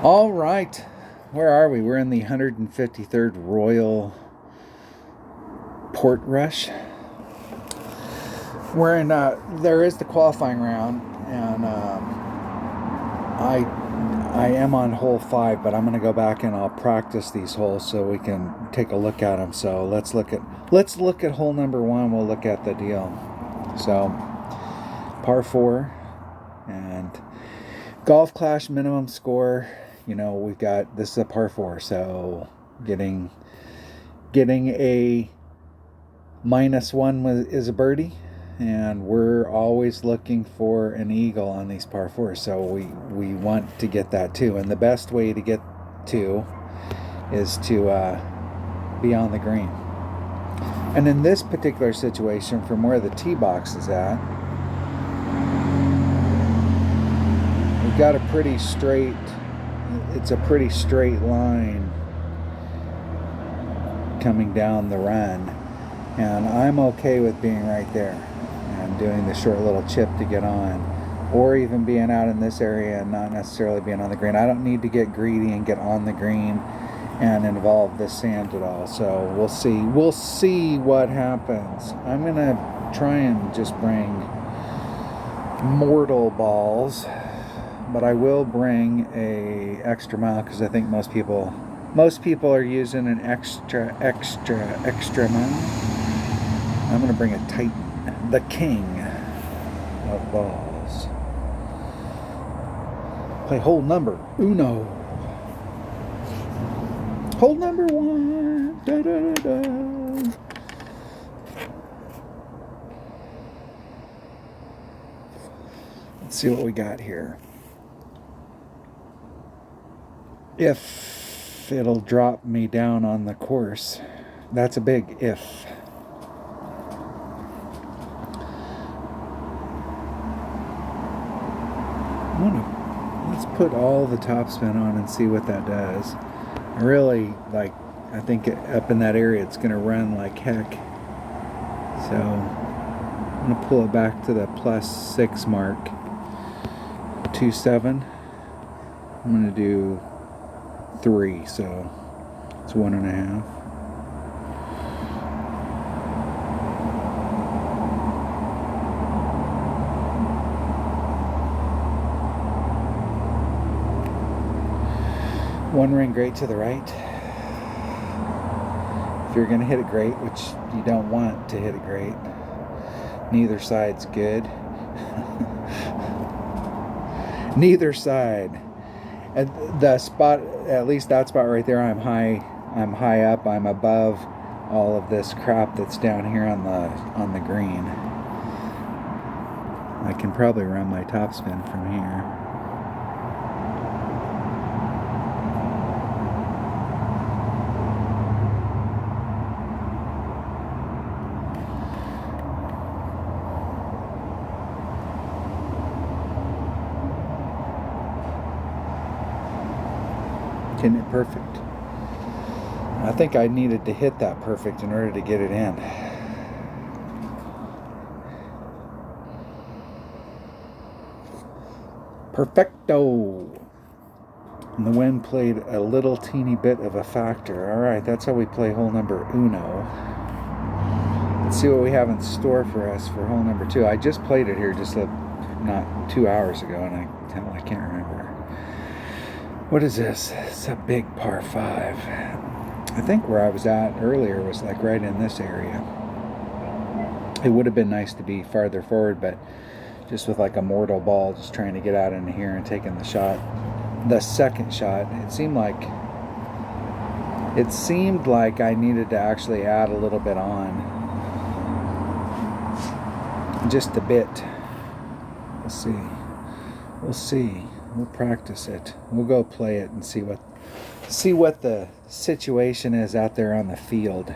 All right. Where are we? We're in the 153rd Royal Portrush. We're in. There is the qualifying round, and I am on hole 5, but I'm going to go back and I'll practice these holes so we can take a look at them. So let's look at hole number 1. We'll look at the deal. So par 4 and golf clash minimum score. You know, we've got, this is a par 4, so getting a -1 is a birdie, and we're always looking for an eagle on these par 4s, so we want to get that too. And the best way to get to is to be on the green. And in this particular situation, from where the tee box is at, we've got a pretty straight, it's a pretty straight line coming down the run, and I'm okay with being right there and doing the short little chip to get on, or even being out in this area and not necessarily being on the green. I don't need to get greedy and get on the green and involve this sand at all. So we'll see what happens. I'm gonna try and just bring mortal balls, but I will bring a extra mile, because I think most people are using an extra mile. I'm going to bring a Titan, the king of balls. Play hole number uno. Hole number 1. Da, da, da, da. Let's see what we got here. If it'll drop me down on the course. That's a big if. Let's put all the topspin on and see what that does. I think up in that area it's going to run like heck. So I'm going to pull it back to the +6 mark. 2.7. I'm going to do 3, so it's 1.5. One ring great to the right. If you're going to hit it great, which you don't want to hit it great, neither side's good. Neither side. At the spot, at least that spot right there, I'm high up. I'm above all of this crap that's down here on the green. I can probably run my topspin from here. Hitting it perfect. I think I needed to hit that perfect in order to get it in. Perfecto. And the wind played a little teeny bit of a factor. Alright, that's how we play hole number uno. Let's see what we have in store for us for hole number 2. I just played it here not 2 hours ago, and I can't remember. What is this? It's a big par 5. I think where I was at earlier was like right in this area. It would have been nice to be farther forward, but just with like a mortal ball, just trying to get out into here and taking the shot. The second shot, it seemed like I needed to actually add a little bit on. Just a bit. We'll see. We'll practice it. We'll go play it and see what the situation is out there on the field.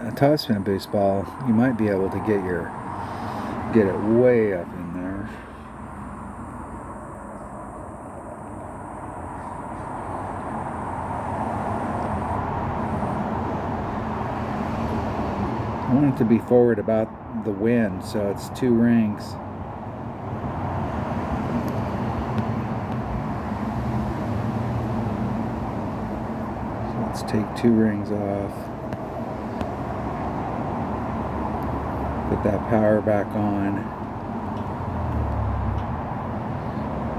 A topspin boost ball, you might be able to get it way up in there. want it to be forward about the wind, so it's 2 rings. So let's take 2 rings off. Put that power back on.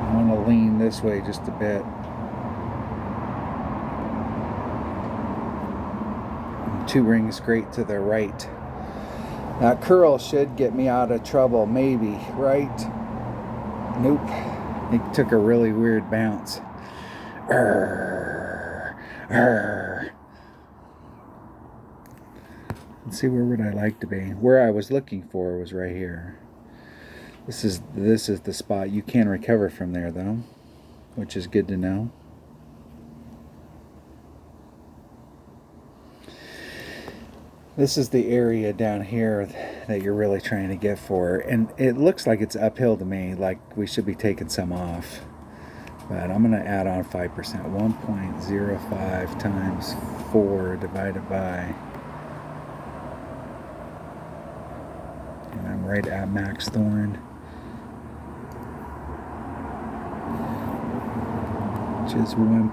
I want to lean this way just a bit. 2 rings straight to the right. That curl should get me out of trouble, maybe, right? Nope. It took a really weird bounce. Let's see, where would I like to be? Where I was looking for was right here. This is the spot. You can recover from there though, which is good to know. This is the area down here that you're really trying to get for, and it looks like it's uphill to me, like we should be taking some off. But I'm going to add on 5%. 1.05 times 4 divided by, and I'm right at max thorn, which is 1.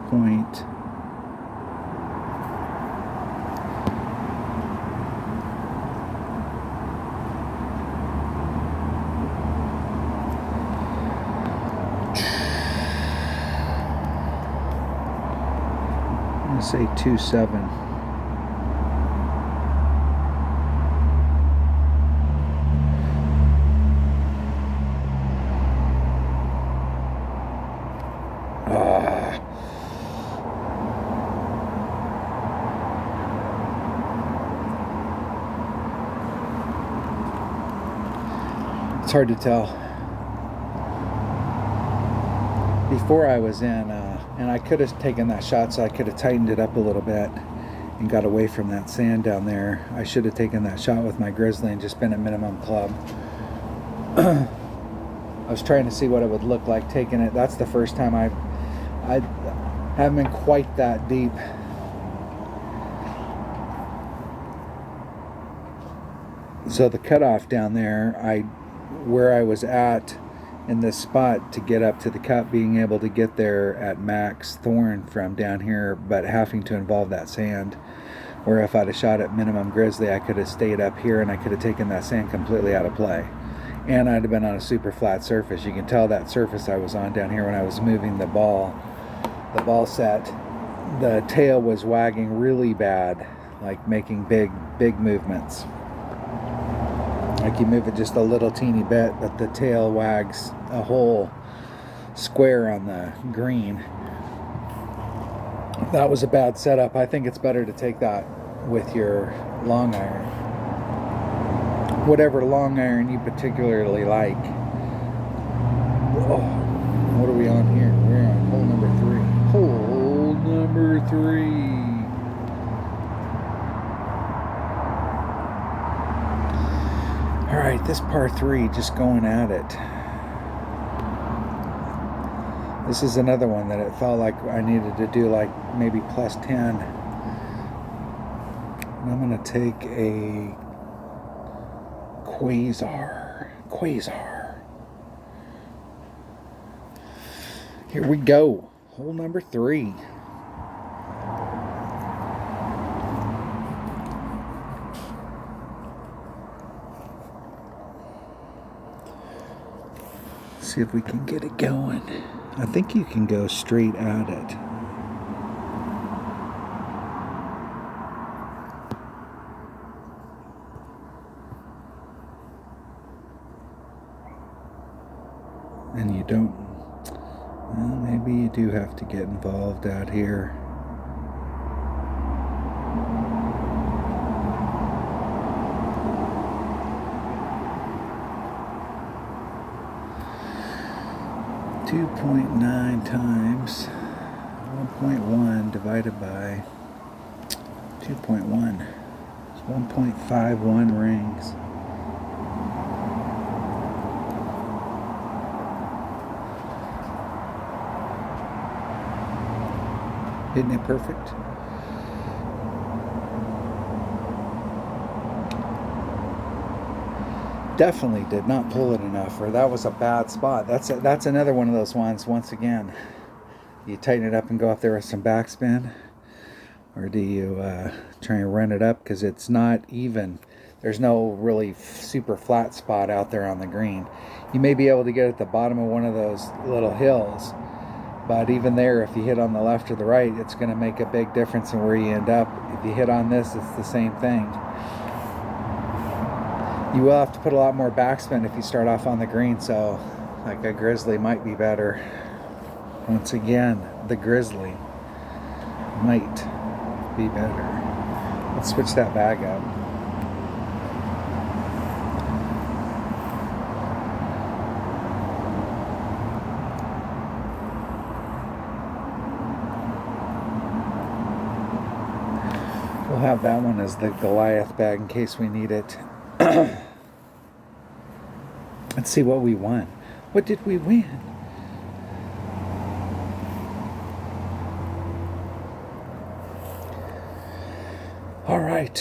Say 2.7. It's hard to tell. Before I was in, and I could have taken that shot, so I could have tightened it up a little bit and got away from that sand down there. I should have taken that shot with my grizzly and just been at minimum club. I was trying to see what it would look like taking it. That's the first time I haven't been quite that deep. So the cutoff down there, where I was at in this spot to get up to the cup, being able to get there at max thorn from down here, but having to involve that sand, where if I'd have shot at minimum grizzly, I could have stayed up here and I could have taken that sand completely out of play, and I'd have been on a super flat surface. You can tell that surface I was on down here when I was moving the ball set, the tail was wagging really bad, like making big movements. Like you move it just a little teeny bit, but the tail wags a whole square on the green. That was a bad setup. I think it's better to take that with your long iron. Whatever long iron you particularly like. Oh, what are we on here? We're on hole number 3. Hole number 3. Alright, this par 3, just going at it. This is another one that it felt like I needed to do like maybe plus 10. And I'm going to take a quasar. Here we go. Hole number 3. See if we can get it going. I think you can go straight at it. And you don't, well, maybe you do have to get involved out here. .9 times 1.1 divided by 2.1. It's 1.51 rings. Isn't it perfect? Definitely did not pull it enough, or that was a bad spot. That's another one of those ones. Once again, you tighten it up and go up there with some backspin, or do you try and run it up because it's not even? There's no really super flat spot out there on the green. You may be able to get at the bottom of one of those little hills, but even there, if you hit on the left or the right, it's going to make a big difference in where you end up. If you hit on this, it's the same thing. You will have to put a lot more backspin if you start off on the green, so like a grizzly might be better. Once again, the grizzly might be better. Let's switch that bag up. We'll have that one as the Goliath bag in case we need it. Let's see what we won. What did we win? All right,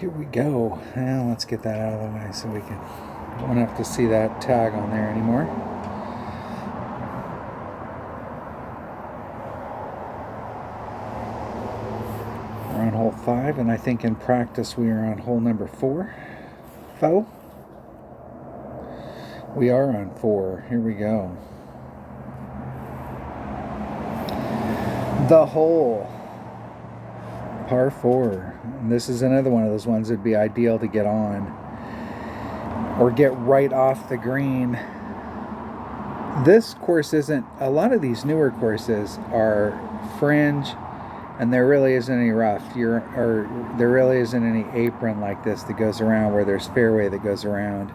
here we go. Now let's get that out of the way so we can won't have to see that tag on there anymore. We're on hole 5, and I think in practice we are on hole number 4. We are on 4. Here we go. The hole. Par 4. And this is another one of those ones that'd be ideal to get on or get right off the green. This course isn't, a lot of these newer courses are fringe, and there really isn't any rough. There really isn't any apron like this that goes around where there's fairway that goes around.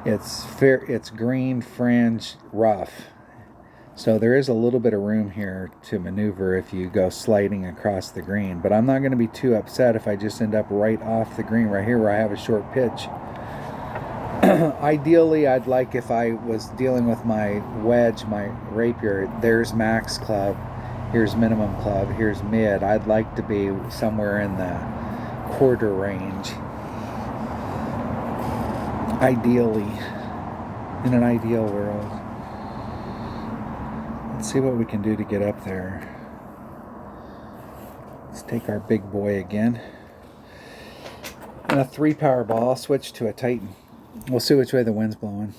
It's green, fringe, rough. So there is a little bit of room here to maneuver if you go sliding across the green. But I'm not going to be too upset if I just end up right off the green right here where I have a short pitch. Ideally, I'd like, if I was dealing with my wedge, my rapier, there's max club, here's minimum club, here's mid. I'd like to be somewhere in the quarter range. Ideally, in an ideal world. Let's see what we can do to get up there. Let's take our big boy again. And a 3 power ball. I'll switch to a Titan. We'll see which way the wind's blowing.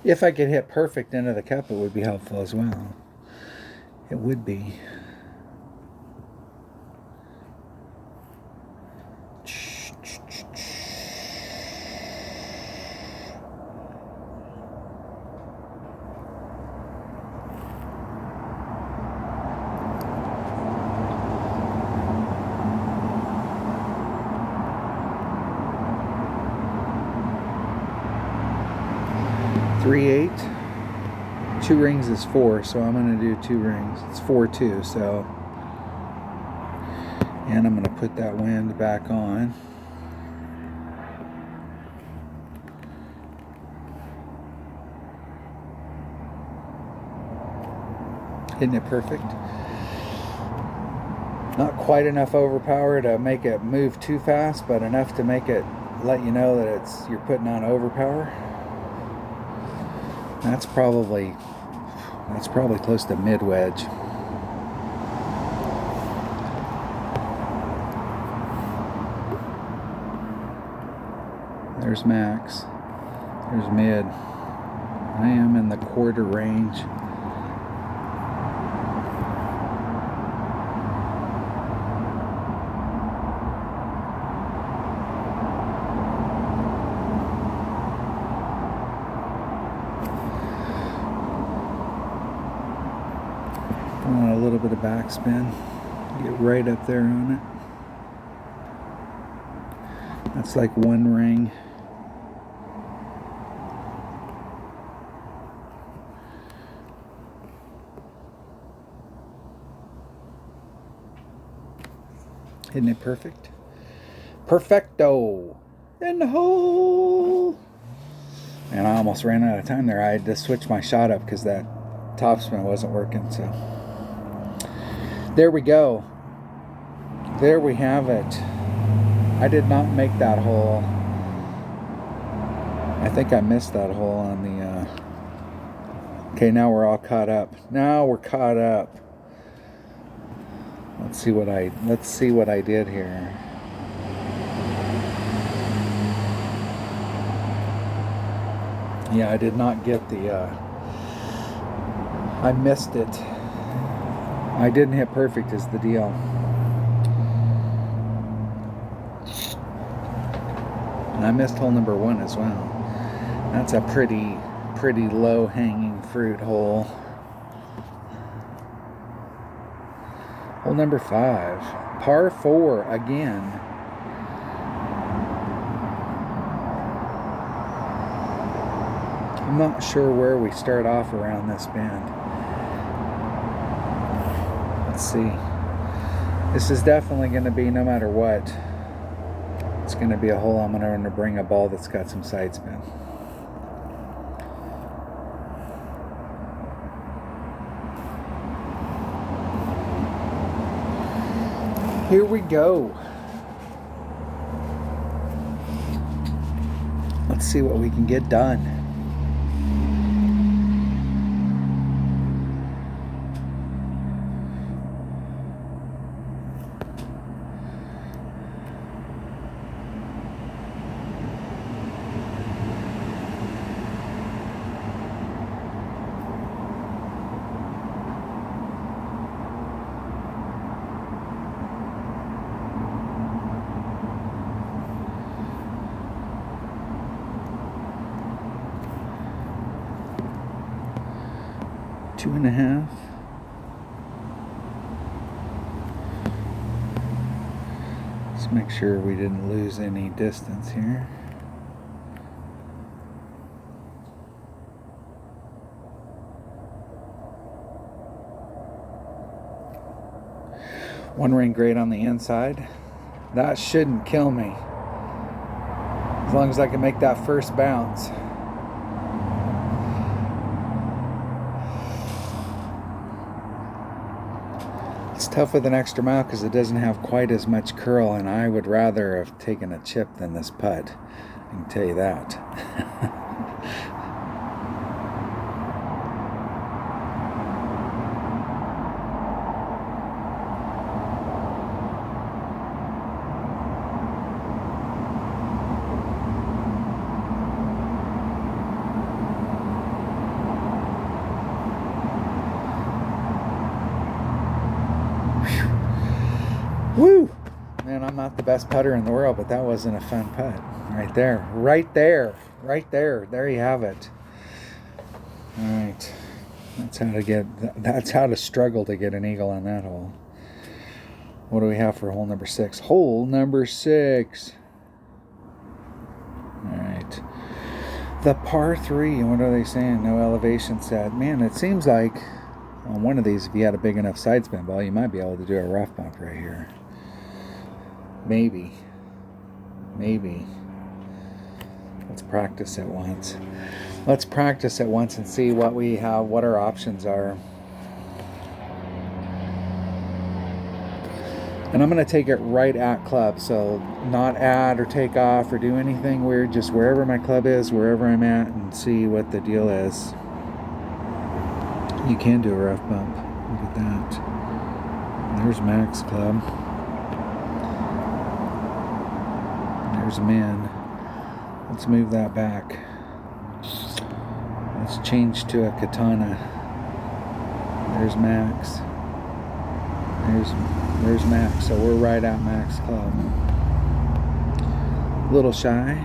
If I could hit perfect into the cup, it would be helpful as well. It would be. Three 8. 2 rings is 4, so I'm going to do 2 rings. It's 4-2, so. And I'm going to put that wind back on. Isn't it perfect? Not quite enough overpower to make it move too fast, but enough to make it let you know that you're putting on overpower. That's probably close to mid wedge. There's max. There's mid. I am in the quarter range. A little bit of backspin, get right up there on it. That's like 1 ring. Isn't it perfect? Perfecto! In the hole! And I almost ran out of time there. I had to switch my shot up because that topspin wasn't working, so. There we go. There we have it. I did not make that hole. I think I missed that hole on the... Okay, now we're all caught up. Now we're caught up. Let's see what I did here. Yeah, I did not get the... I missed it. I didn't hit perfect is the deal. And I missed hole number 1 as well. That's a pretty low hanging fruit hole. Hole number 5, par 4 again. I'm not sure where we start off around this bend. Let's see. This is definitely going to be, no matter what, it's going to be a hole I'm going to bring a ball that's got some side spin. Here we go. Let's see what we can get done. Two and a half. Let's make sure we didn't lose any distance here. One ring grade on the inside. That shouldn't kill me, as long as I can make that first bounce. It's tough with an extra mile because it doesn't have quite as much curl, and I would rather have taken a chip than this putt. I can tell you that. Woo! Man, I'm not the best putter in the world, but that wasn't a fun putt. Right there. Right there. Right there. There you have it. All right. That's how to struggle to get an eagle on that hole. What do we have for hole number 6? Hole number 6. All right. The par 3. What are they saying? No elevation set. Man, it seems like on one of these, if you had a big enough side spin ball, you might be able to do a rough bump right here. Maybe. Let's practice it once. Let's practice it once and see what we have, what our options are. And I'm going to take it right at club, so not add or take off or do anything weird, just wherever my club is, wherever I'm at, and see what the deal is. You can do a rough bump. Look at that. There's max club. There's min. Let's move that back. Let's change to a katana. There's max. There's max. So we're right at max club. A little shy.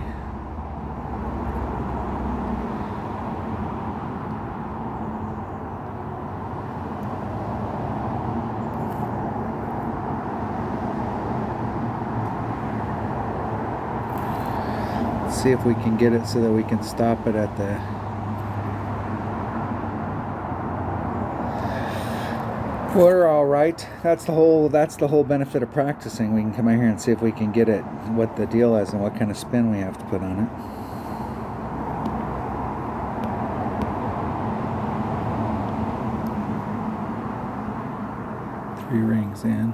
See if we can get it so that we can stop it at the... We're all right. That's the whole benefit of practicing. We can come out here and see if we can get it, what the deal is and what kind of spin we have to put on it. 3 rings in.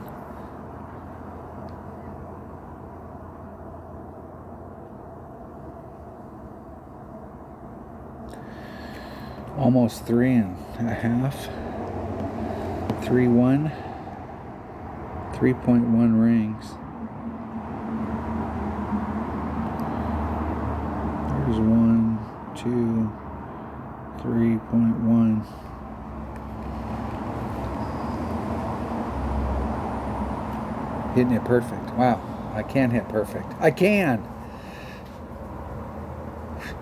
Almost 3.5. 3.1. 3.1 rings. There's 1, 2, 3.1. Hitting it perfect. Wow, I can hit perfect. I can!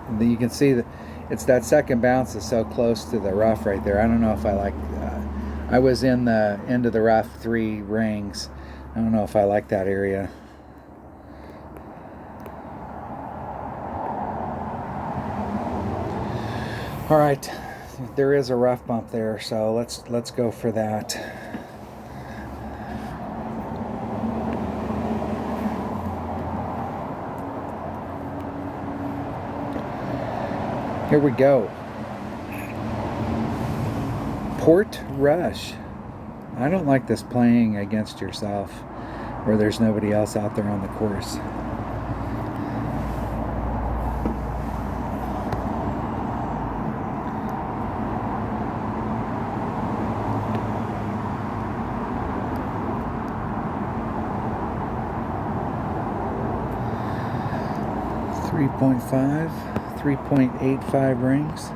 And then you can see that it's that second bounce is so close to the rough right there. I don't know if I like I was in the end of the rough 3 rings. I don't know if I like that area. All right, there is a rough bump there, so let's go for that. Here we go. Portrush. I don't like this playing against yourself where there's nobody else out there on the course. .5, 3.85 rings.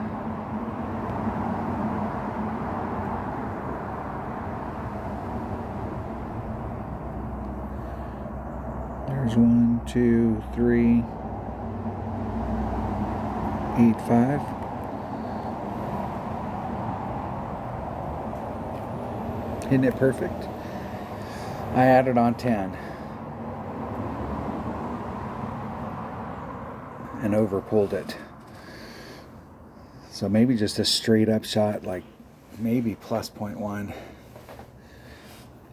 There's 1, 2, 3, 8, 5. Isn't it perfect? I added on 10. And over pulled it. So maybe just a straight up shot, like maybe plus 0.1.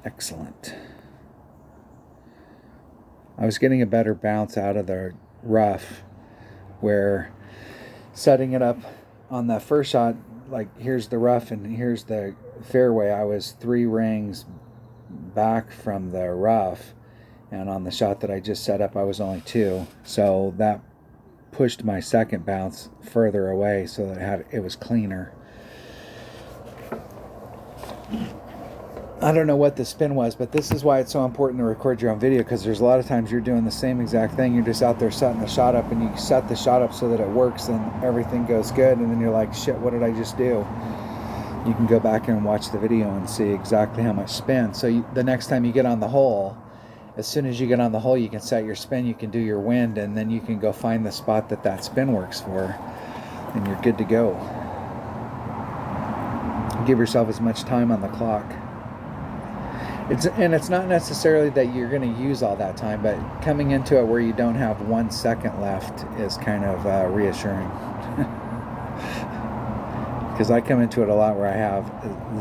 Excellent. I was getting a better bounce out of the rough where setting it up on the first shot, like here's the rough and here's the fairway. I was 3 rings back from the rough, and on the shot that I just set up I was only 2. So that pushed my second bounce further away so that it was cleaner. I don't know what the spin was, but this is why it's so important to record your own video, because there's a lot of times you're doing the same exact thing. You're just out there setting the shot up, and you set the shot up so that it works and everything goes good, and then you're like, shit, what did I just do? You can go back and watch the video and see exactly how much spin. So the next time you get on the hole, as soon as you get on the hole, you can set your spin, you can do your wind, and then you can go find the spot that spin works for, and you're good to go. Give yourself as much time on the clock. It's not necessarily that you're going to use all that time, but coming into it where you don't have 1 second left is kind of reassuring. Because I come into it a lot where I have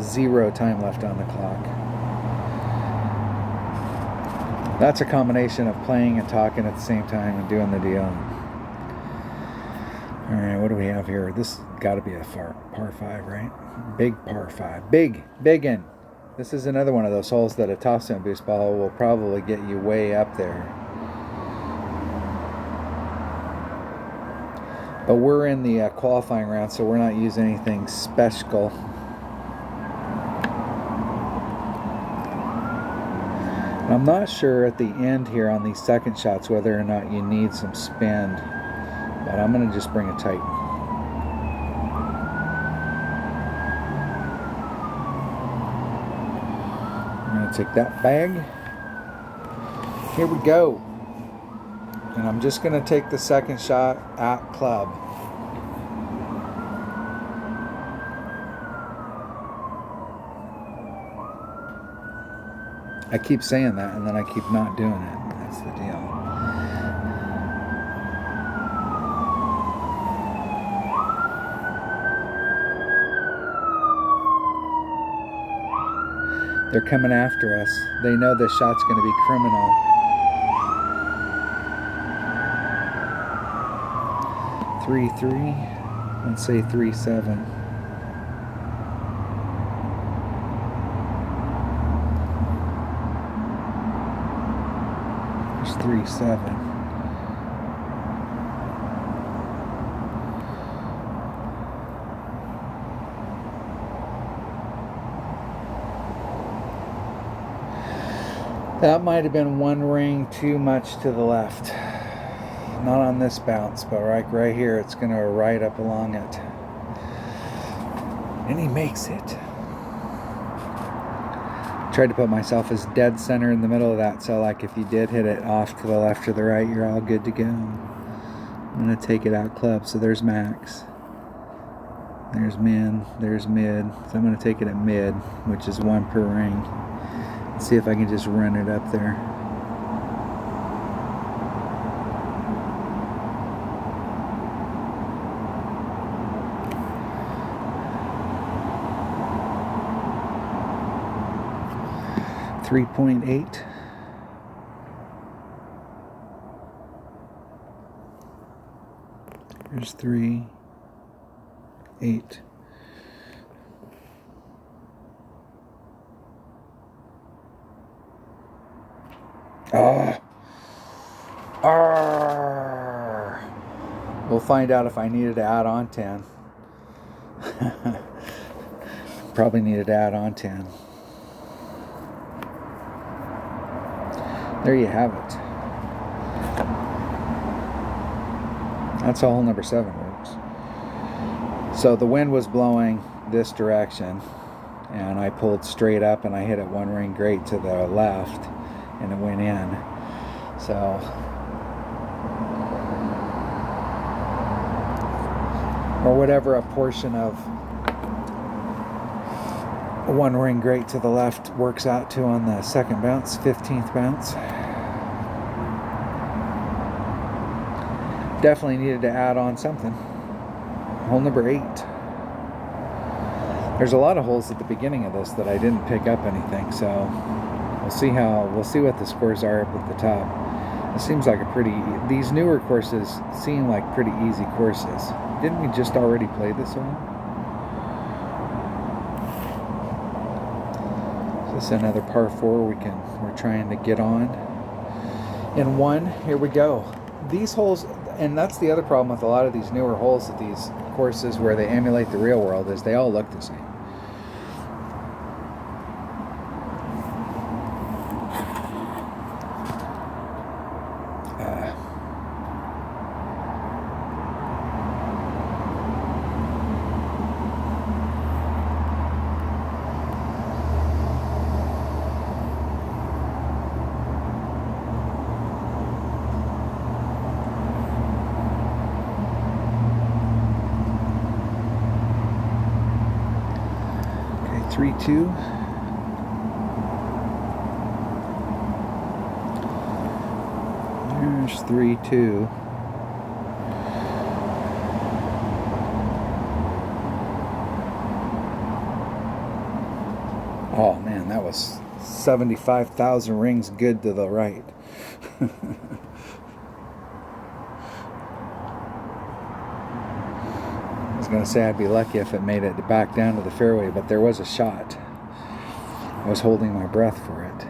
0 time left on the clock. That's a combination of playing and talking at the same time and doing the deal. All right, what do we have here? This got to be a par 5, right? Big par 5. Big in. This is another one of those holes that a topspin boost ball will probably get you way up there. But we're in the qualifying round, so we're not using anything special. I'm not sure at the end here on these second shots whether or not you need some spin, but I'm going to just bring it tight. I'm going to take that bag. Here we go. And I'm just going to take the second shot at club. I keep saying that, and then I keep not doing it. That's the deal. They're coming after us. They know this shot's going to be criminal. 3-3. Let's say 3-7. 3-7. That might have been one ring too much to the left. Not on this bounce, but right here, it's going to ride up along it. And he makes it. Tried to put myself as dead center in the middle of that, so like if you did hit it off to the left or the right, you're all good to go. I'm going to take it out club, so there's max. There's min, there's mid. So I'm going to take it at mid, which is 1 per ring. See if I can just run it up there. $3.8. Here's 3, 8. We'll find out if I needed to add on 10. Probably needed to add on 10. There you have it. That's how hole number 7 works. So the wind was blowing this direction, and I pulled straight up and I hit it 1 ring great to the left, and it went in. So or whatever a portion of 1 ring great to the left works out to on the second bounce, 15th bounce. Definitely needed to add on something. Hole number 8. There's a lot of holes at the beginning of this that I didn't pick up anything, so we'll see what the scores are up at the top. It seems like these newer courses seem like pretty easy courses. Didn't we just already play this one? Is this another par 4 we're trying to get on? In 1, here we go. These holes, and that's the other problem with a lot of these newer holes at these courses where they emulate the real world, is they all look the same. Okay, 3-2. There's 3-2. Oh man, that was 75,000 rings good to the right. I was going to say I'd be lucky if it made it back down to the fairway, but there was a shot. I was holding my breath for it.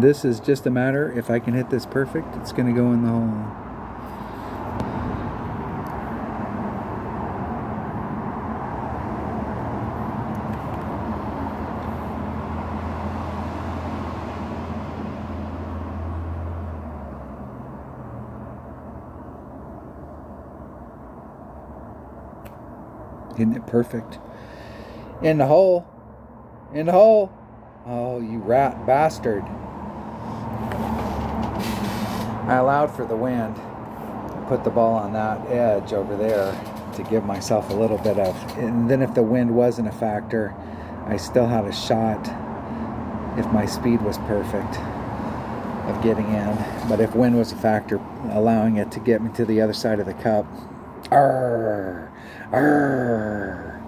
This is just a matter, if I can hit this perfect, it's going to go in the hole. Hitting it perfect. In the hole. In the hole. Oh, you rat bastard. I allowed for the wind. Put the ball on that edge over there to give myself a little bit of, and then if the wind wasn't a factor, I still had a shot if my speed was perfect of getting in. But if wind was a factor, allowing it to get me to the other side of the cup. Arrgh. Arrgh.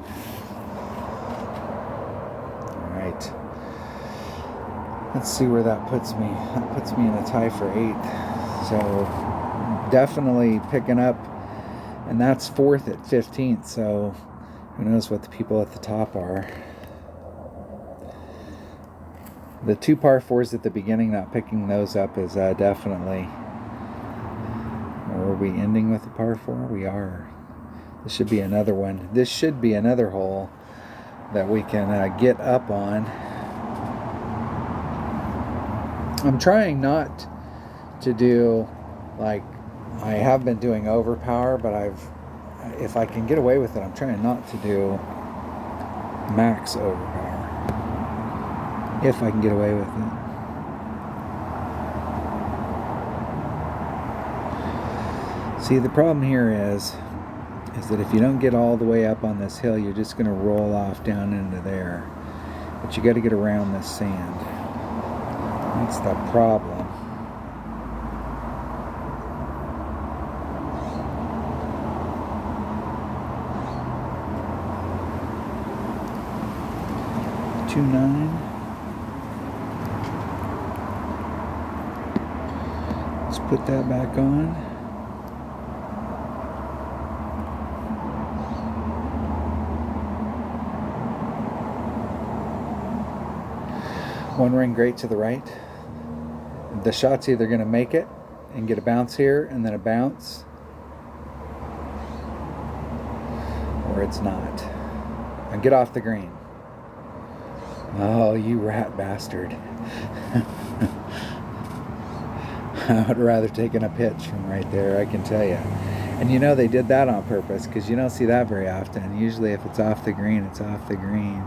All right. Let's see where that puts me. That puts me in a tie for 8th. So definitely picking up, and that's 4th at 15th. So who knows what the people at the top are. The 2 par 4s at the beginning, not picking those up is definitely... Are we ending with a par 4? We are. This should be another one. This should be another hole that we can get up on. I'm trying not to do like I have been doing overpower, but if I can get away with it, I'm trying not to do max overpower. If I can get away with it. See, the problem here is that if you don't get all the way up on this hill, you're just going to roll off down into there. But you got to get around this sand. That's the problem. Two nine. Let's put that back on. One ring great to the right. The shot's either going to make it and get a bounce here and then a bounce, or it's not. And get off the green. Oh, you rat bastard. I would rather taken a pitch from right there, I can tell you. And you know they did that on purpose, because you don't see that very often. Usually if it's off the green, it's off the green.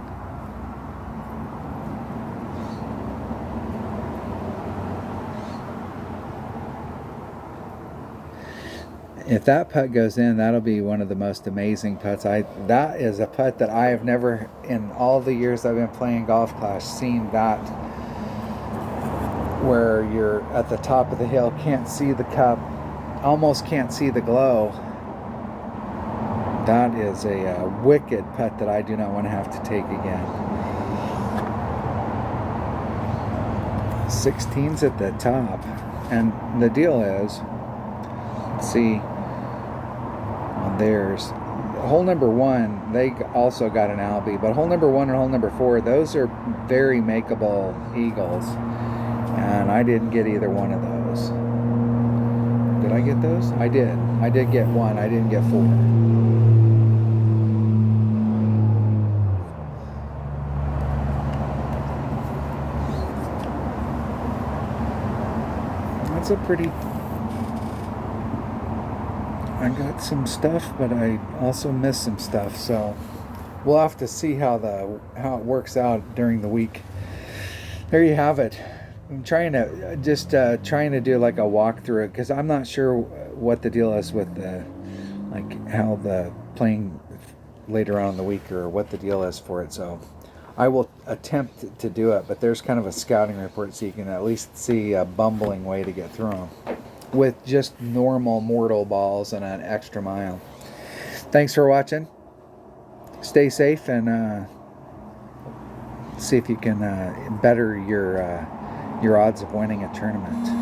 If that putt goes in, that'll be one of the most amazing putts. That is a putt that I have never, in all the years I've been playing golf class, seen that where you're at the top of the hill, can't see the cup, almost can't see the glow. That is a wicked putt that I do not want to have to take again. 16's at the top. And the deal is, let's see, on theirs, hole number 1, they also got an Albie, but hole number 1 and hole number 4, those are very makeable eagles. And I didn't get either one of those. Did I get those? I did. I did get 1. I didn't get 4. That's a pretty... I got some stuff, but I also missed some stuff, so we'll have to see how it works out during the week. There you have it. I'm trying to trying to do like a walkthrough, because I'm not sure what the deal is with how the playing later on in the week, or what the deal is for it. So I will attempt to do it, but there's kind of a scouting report, so you can at least see a bumbling way to get through them with just normal mortal balls and an extra mile. Thanks for watching. Stay safe, and see if you can better your odds of winning a tournament.